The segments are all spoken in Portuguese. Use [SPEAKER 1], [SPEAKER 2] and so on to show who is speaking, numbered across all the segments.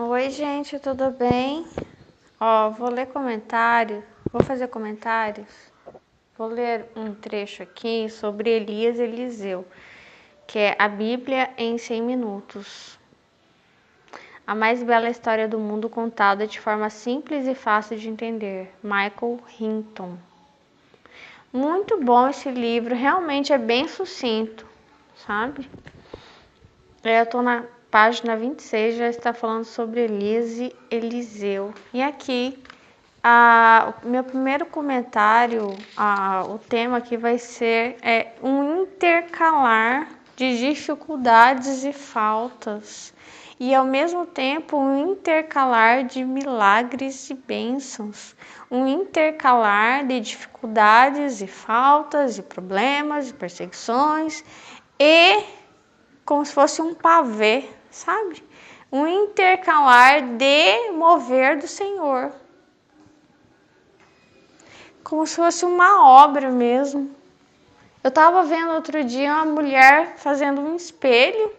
[SPEAKER 1] Oi, gente, tudo bem? Ó, vou fazer comentários. Vou ler um trecho aqui sobre Elias e Eliseu, que é a Bíblia em 100 minutos. A mais bela história do mundo contada de forma simples e fácil de entender. Michael Hinton. Muito bom esse livro, realmente é bem sucinto, sabe? Eu tô na página 26, já está falando sobre Elias e Eliseu. E aqui, o meu primeiro comentário, o tema aqui vai ser um intercalar de dificuldades e faltas. E ao mesmo tempo um intercalar de milagres e bênçãos. Um intercalar de dificuldades e faltas e problemas e perseguições e como se fosse um pavê, sabe? Um intercalar de mover do Senhor. Como se fosse uma obra mesmo. Eu estava vendo outro dia uma mulher fazendo um espelho.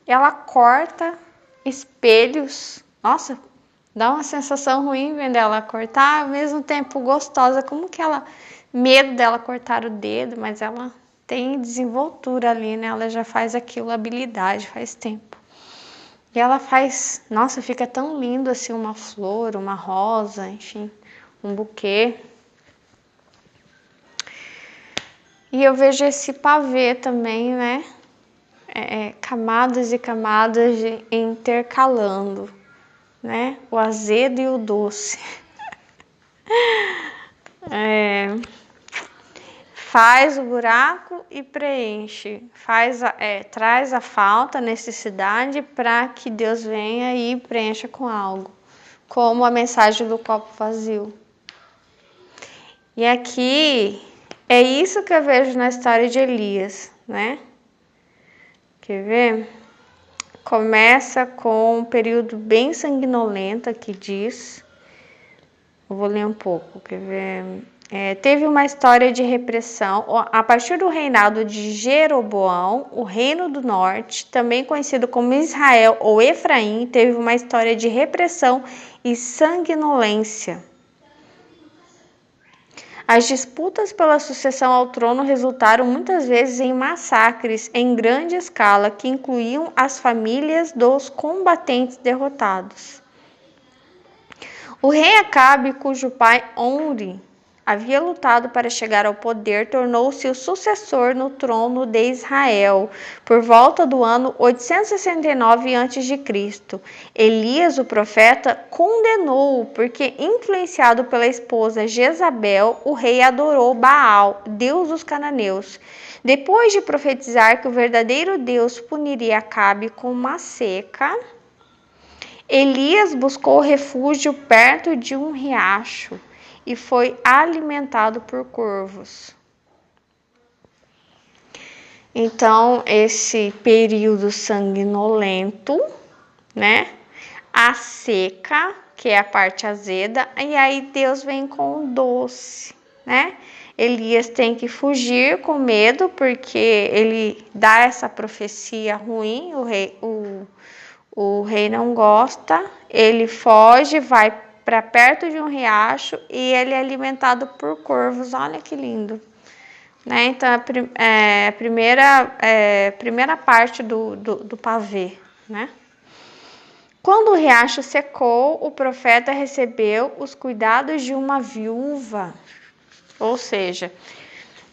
[SPEAKER 1] Ela corta espelhos. Nossa, dá uma sensação ruim vendo ela cortar, ao mesmo tempo gostosa. Como que ela... Medo dela cortar o dedo, mas ela tem desenvoltura ali, né? Ela já faz aquilo, habilidade, faz tempo. E ela faz... Nossa, fica tão lindo assim, uma flor, uma rosa, enfim, um buquê. E eu vejo esse pavê também, né? Camadas e camadas intercalando, né? O azedo e o doce. Faz o buraco e preenche. Traz a falta, a necessidade para que Deus venha e preencha com algo. Como a mensagem do copo vazio. E aqui é isso que eu vejo na história de Elias, né? Quer ver? Começa com um período bem sanguinolento, aqui diz. Eu vou ler um pouco, quer ver? Teve uma história de repressão. A partir do reinado de Jeroboão, o reino do norte, também conhecido como Israel ou Efraim, teve uma história de repressão e sanguinolência. As disputas pela sucessão ao trono resultaram muitas vezes em massacres em grande escala que incluíam as famílias dos combatentes derrotados. O rei Acabe, cujo pai Omri havia lutado para chegar ao poder, tornou-se o sucessor no trono de Israel por volta do ano 869 a.C. Elias, o profeta, condenou-o porque, influenciado pela esposa Jezabel, o rei adorou Baal, deus dos cananeus. Depois de profetizar que o verdadeiro Deus puniria Acabe com uma seca, Elias buscou refúgio perto de um riacho e foi alimentado por corvos. Então, esse período sanguinolento, né? A seca, que é a parte azeda, e aí Deus vem com o doce, né? Elias tem que fugir com medo, porque ele dá essa profecia ruim, o rei não gosta, ele foge, vai para perto de um riacho e ele é alimentado por corvos. Olha que lindo, né? Então a primeira parte do pavê, né? Quando o riacho secou, o profeta recebeu os cuidados de uma viúva, ou seja,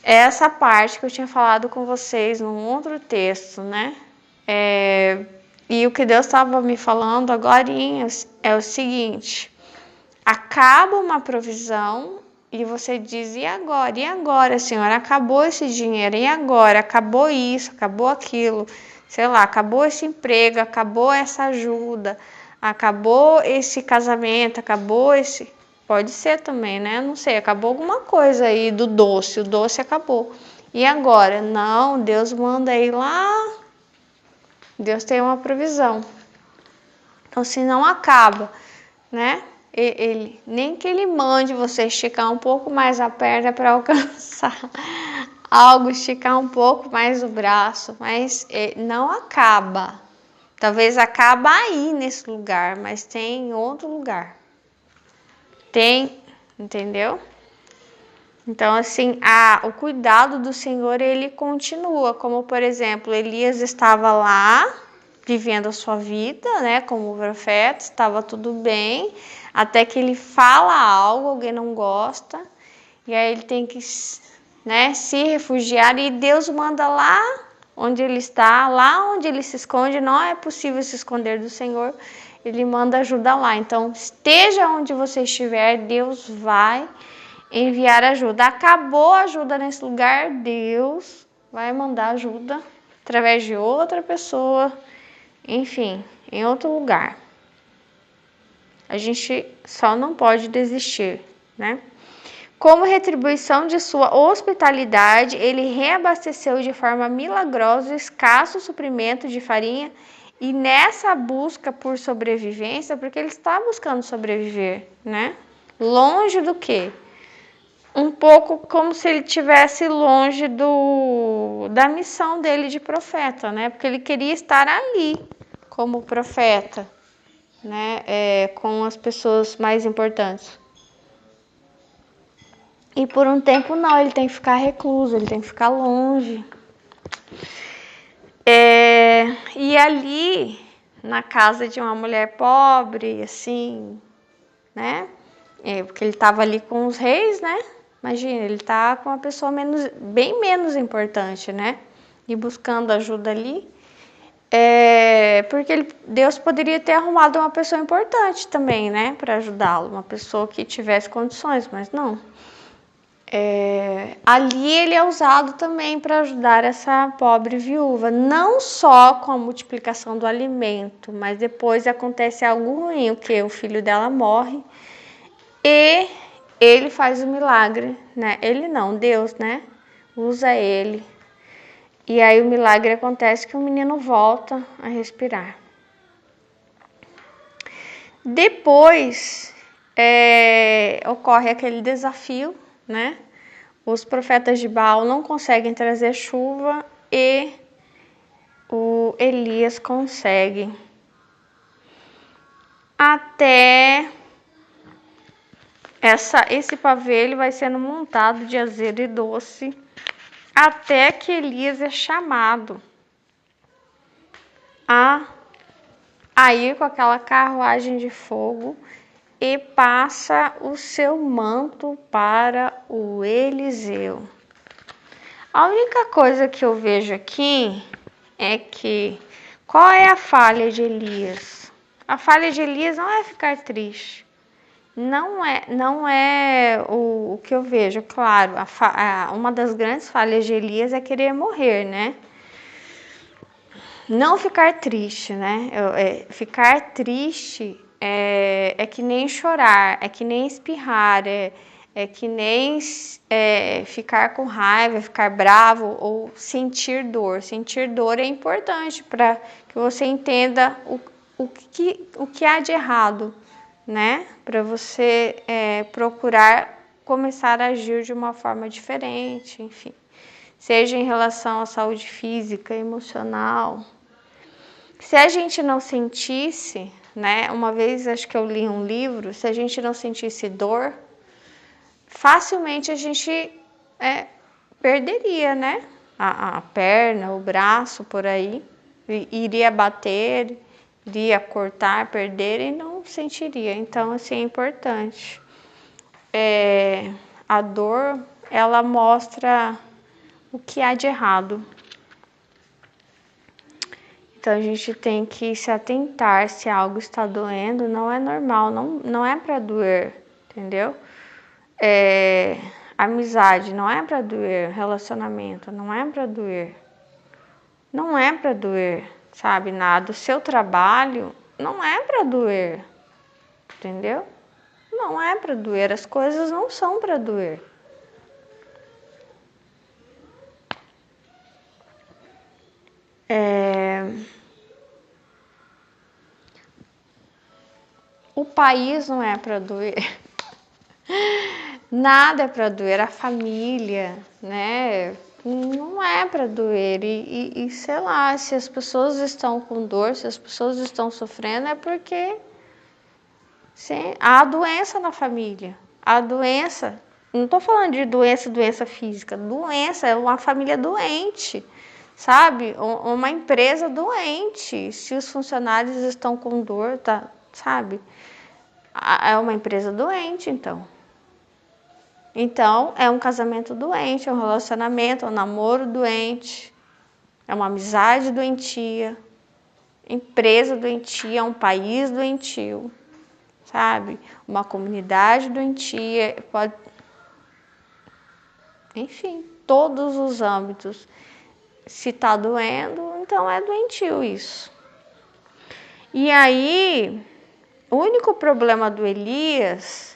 [SPEAKER 1] essa parte que eu tinha falado com vocês num outro texto, né? E o que Deus estava me falando agora é o seguinte: acaba uma provisão e você diz, e agora? E agora, Senhor? Acabou esse dinheiro, e agora? Acabou isso, acabou aquilo, sei lá, acabou esse emprego, acabou essa ajuda, acabou esse casamento, acabou esse... Pode ser também, né? Não sei, acabou alguma coisa aí do doce, o doce acabou. E agora? Não, Deus manda ir lá, Deus tem uma provisão. Então, se não acaba, né? Nem que ele mande você esticar um pouco mais a perna para alcançar algo, esticar um pouco mais o braço, mas não acaba. Talvez acaba aí nesse lugar, mas tem em outro lugar. Tem, entendeu? Então, assim, o cuidado do Senhor, ele continua. Como, por exemplo, Elias estava lá, vivendo a sua vida, né, como profeta, estava tudo bem, até que ele fala algo, alguém não gosta, e aí ele tem que, né, se refugiar, e Deus manda lá onde ele está, lá onde ele se esconde, não é possível se esconder do Senhor, ele manda ajuda lá. Então, esteja onde você estiver, Deus vai enviar ajuda. Acabou a ajuda nesse lugar, Deus vai mandar ajuda através de outra pessoa, enfim, em outro lugar. A gente só não pode desistir, né? Como retribuição de sua hospitalidade, ele reabasteceu de forma milagrosa o escasso suprimento de farinha, e nessa busca por sobrevivência, porque ele está buscando sobreviver, né? Longe do quê? Um pouco como se ele estivesse longe da missão dele de profeta, né? Porque ele queria estar ali como profeta, né? Com as pessoas mais importantes. E por um tempo não, ele tem que ficar recluso, ele tem que ficar longe. E ali, na casa de uma mulher pobre, assim, né? Porque ele estava ali com os reis, né? Imagina, ele tá com uma pessoa bem menos importante, né? E buscando ajuda ali. Porque Deus poderia ter arrumado uma pessoa importante também, né? Para ajudá-lo, uma pessoa que tivesse condições, mas não. Ali ele é usado também para ajudar essa pobre viúva, não só com a multiplicação do alimento, mas depois acontece algo ruim, o que o filho dela morre e ele faz o milagre, né? Ele não, Deus, né? Usa ele. E aí o milagre acontece que o menino volta a respirar. Depois ocorre aquele desafio, né? Os profetas de Baal não conseguem trazer chuva e o Elias consegue. Até esse pavê ele vai sendo montado de azedo e doce, até que Elias é chamado a ir com aquela carruagem de fogo e passa o seu manto para o Eliseu. A única coisa que eu vejo aqui é que qual é a falha de Elias? A falha de Elias não é ficar triste. Não é o que eu vejo, claro. Uma das grandes falhas de Elias é querer morrer, né? Não ficar triste, né? Ficar triste é que nem chorar, é que nem espirrar, é que nem ficar com raiva, ficar bravo ou sentir dor. Sentir dor é importante para que você entenda o que há de errado, né? Para você procurar começar a agir de uma forma diferente, enfim. Seja em relação à saúde física, emocional. Se a gente não sentisse, né? Uma vez acho que eu li um livro, se a gente não sentisse dor, facilmente a gente perderia, né? A perna, o braço por aí, iria bater, iria cortar, perder e não sentiria. Então, assim, é importante. A dor, ela mostra o que há de errado. Então, a gente tem que se atentar se algo está doendo, não é normal, não é para doer, entendeu? Amizade não é para doer, relacionamento não é para doer. Não é para doer, sabe, nada. O seu trabalho não é para doer, entendeu? Não é para doer, as coisas não são para doer. O país não é para doer. Nada é para doer, a família, né? não é para doer. E sei lá, se as pessoas estão com dor, se as pessoas estão sofrendo, é porque há doença na família. Há doença. Não estou falando de doença física. Doença é uma família doente, sabe? Uma empresa doente. Se os funcionários estão com dor, tá, sabe? É uma empresa doente, então. Então, é um casamento doente, é um relacionamento, é um namoro doente, é uma amizade doentia, empresa doentia, um país doentio, sabe? Uma comunidade doentia, pode... Enfim, todos os âmbitos. Se tá doendo, então é doentio isso. E aí, o único problema do Elias...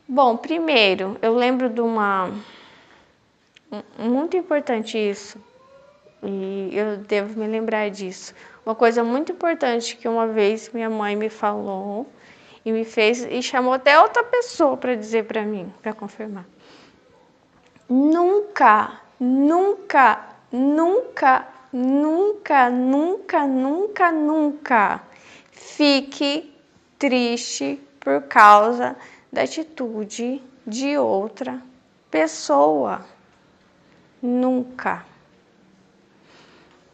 [SPEAKER 1] Bom, primeiro, eu lembro de muito importante isso, e eu devo me lembrar disso. Uma coisa muito importante que uma vez minha mãe me falou e me fez, e chamou até outra pessoa para dizer para mim, para confirmar. Nunca, nunca, nunca, nunca, nunca, nunca, nunca fique triste por causa da atitude de outra pessoa. Nunca.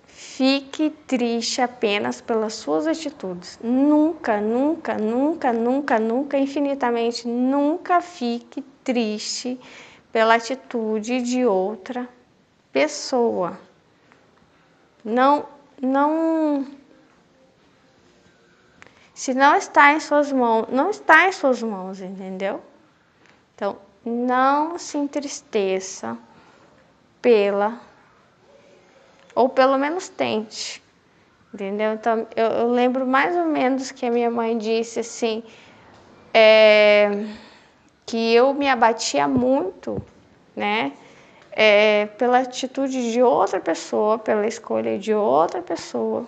[SPEAKER 1] Fique triste apenas pelas suas atitudes. Nunca, nunca, nunca, nunca, nunca, infinitamente, nunca fique triste pela atitude de outra pessoa. Não, se não está em suas mãos, não está em suas mãos, entendeu? Então, não se entristeça ou pelo menos tente, entendeu? Então, eu lembro mais ou menos que a minha mãe disse assim, que eu me abatia muito, né? Pela atitude de outra pessoa, pela escolha de outra pessoa,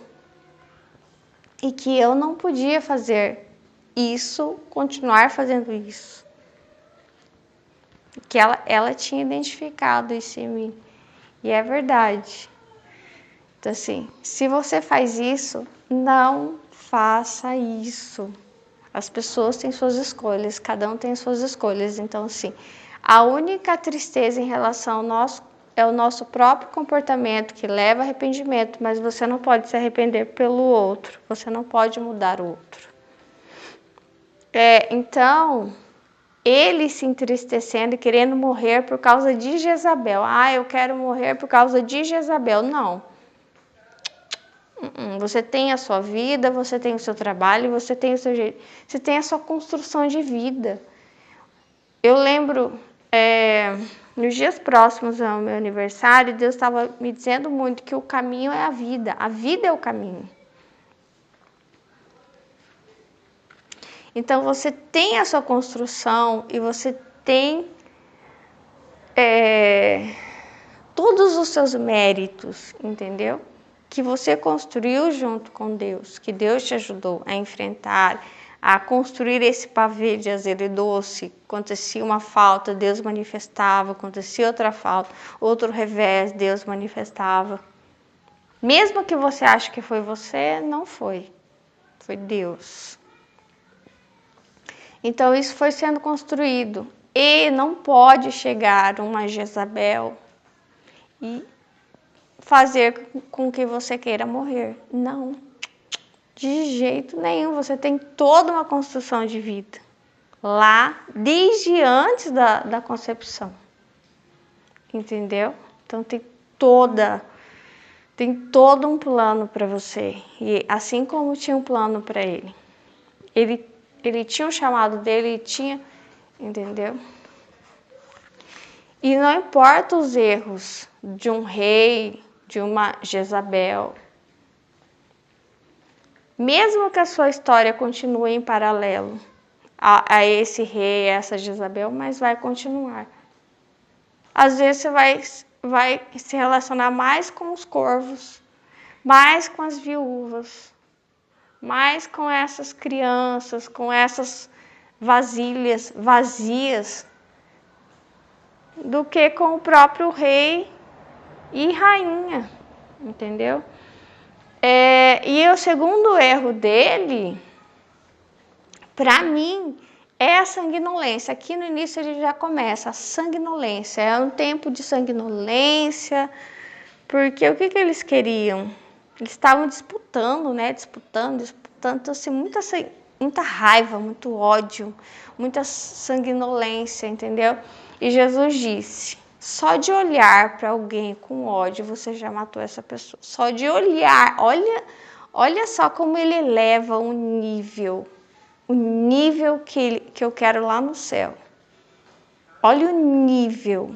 [SPEAKER 1] e que eu não podia fazer isso, continuar fazendo isso. Que ela tinha identificado isso em mim. E é verdade. Então, assim, se você faz isso, não faça isso. As pessoas têm suas escolhas, cada um tem suas escolhas. Então, assim, a única tristeza em relação ao nosso é o nosso próprio comportamento que leva a arrependimento, mas você não pode se arrepender pelo outro, você não pode mudar o outro. Então, ele se entristecendo e querendo morrer por causa de Jezabel. Ah, eu quero morrer por causa de Jezabel. Não. Você tem a sua vida, você tem o seu trabalho, você tem o seu jeito, você tem a sua construção de vida. Eu lembro, nos dias próximos ao meu aniversário, Deus estava me dizendo muito que o caminho é a vida é o caminho. Então você tem a sua construção e você tem todos os seus méritos, entendeu? Que você construiu junto com Deus, que Deus te ajudou a enfrentar, a construir esse pavê de azedo e doce. Acontecia uma falta, Deus manifestava. Acontecia outra falta, outro revés, Deus manifestava. Mesmo que você ache que foi você, não foi. Foi Deus. Então isso foi sendo construído. E não pode chegar uma Jezabel e fazer com que você queira morrer. Não. De jeito nenhum. Você tem toda uma construção de vida lá desde antes da concepção. Entendeu? Então tem todo um plano para você. E assim como tinha um plano para ele. Ele tinha um chamado dele, entendeu? E não importa os erros de um rei, de uma Jezabel, mesmo que a sua história continue em paralelo a esse rei, a essa Jezabel, mas vai continuar. Às vezes você vai se relacionar mais com os corvos, mais com as viúvas, mais com essas crianças, com essas vasilhas vazias, do que com o próprio rei e rainha, entendeu? E o segundo erro dele, para mim, é a sanguinolência. Aqui no início ele já começa a sanguinolência. É um tempo de sanguinolência, porque o que eles queriam? Eles estavam disputando, né? Disputando. Então, assim, muita raiva, muito ódio, muita sanguinolência, entendeu? E Jesus disse: só de olhar para alguém com ódio, você já matou essa pessoa. Só de olhar, olha só como ele eleva o nível que eu quero lá no céu. Olha o nível.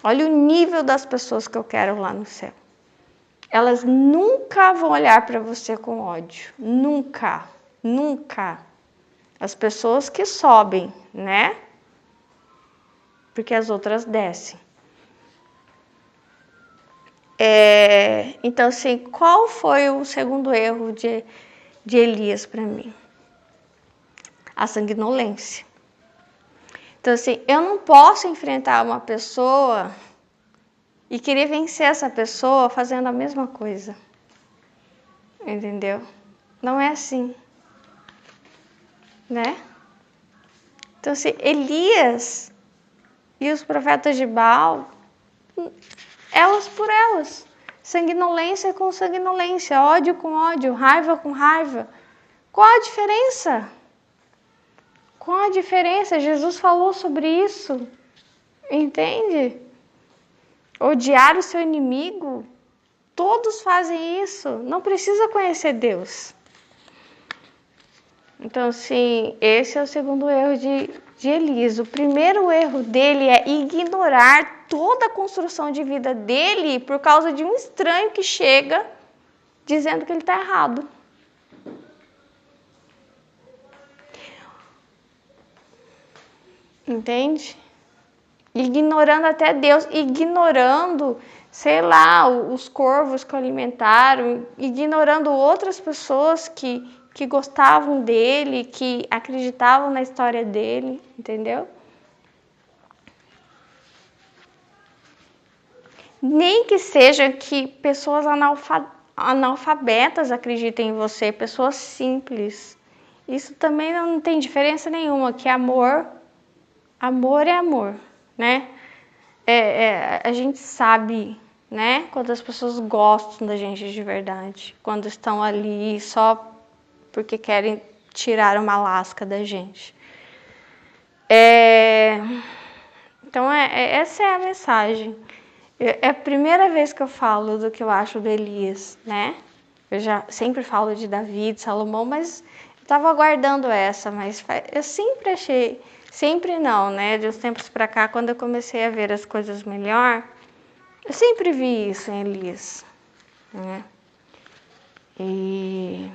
[SPEAKER 1] Olha o nível das pessoas que eu quero lá no céu. Elas nunca vão olhar para você com ódio. Nunca. Nunca. As pessoas que sobem, né? Porque as outras descem. Então, assim, qual foi o segundo erro de Elias para mim? A sanguinolência. Então, assim, eu não posso enfrentar uma pessoa e querer vencer essa pessoa fazendo a mesma coisa. Entendeu? Não é assim. Né? Então, assim, Elias e os profetas de Baal, elas por elas. Sanguinolência com sanguinolência, ódio com ódio, raiva com raiva. Qual a diferença? Qual a diferença? Jesus falou sobre isso. Entende? Odiar o seu inimigo. Todos fazem isso. Não precisa conhecer Deus. Então, assim, esse é o segundo erro de Elias. O primeiro erro dele é ignorar toda a construção de vida dele por causa de um estranho que chega dizendo que ele está errado. Entende? Ignorando até Deus, ignorando, sei lá, os corvos que o alimentaram, ignorando outras pessoas que gostavam dele, que acreditavam na história dele, entendeu? Nem que seja que pessoas analfabetas acreditem em você, pessoas simples. Isso também não tem diferença nenhuma, que amor é amor, né? A gente sabe, né, quando as pessoas gostam da gente de verdade, quando estão ali só porque querem tirar uma lasca da gente. Então, essa é a mensagem. É a primeira vez que eu falo do que eu acho do Elias, né? Eu já sempre falo de Davi, de Salomão, mas eu estava aguardando essa, mas eu sempre achei, sempre não, né? De uns tempos para cá, quando eu comecei a ver as coisas melhor, eu sempre vi isso em Elias, né? E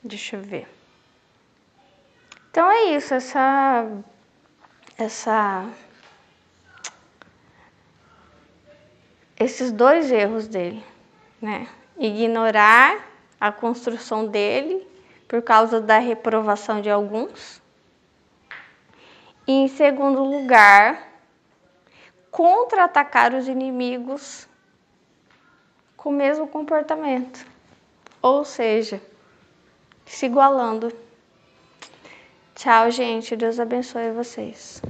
[SPEAKER 1] deixa eu ver. Então é isso, esses dois erros dele, né? Ignorar a construção dele por causa da reprovação de alguns. E, em segundo lugar, contra-atacar os inimigos com o mesmo comportamento. Ou seja, se igualando. Tchau, gente. Deus abençoe vocês.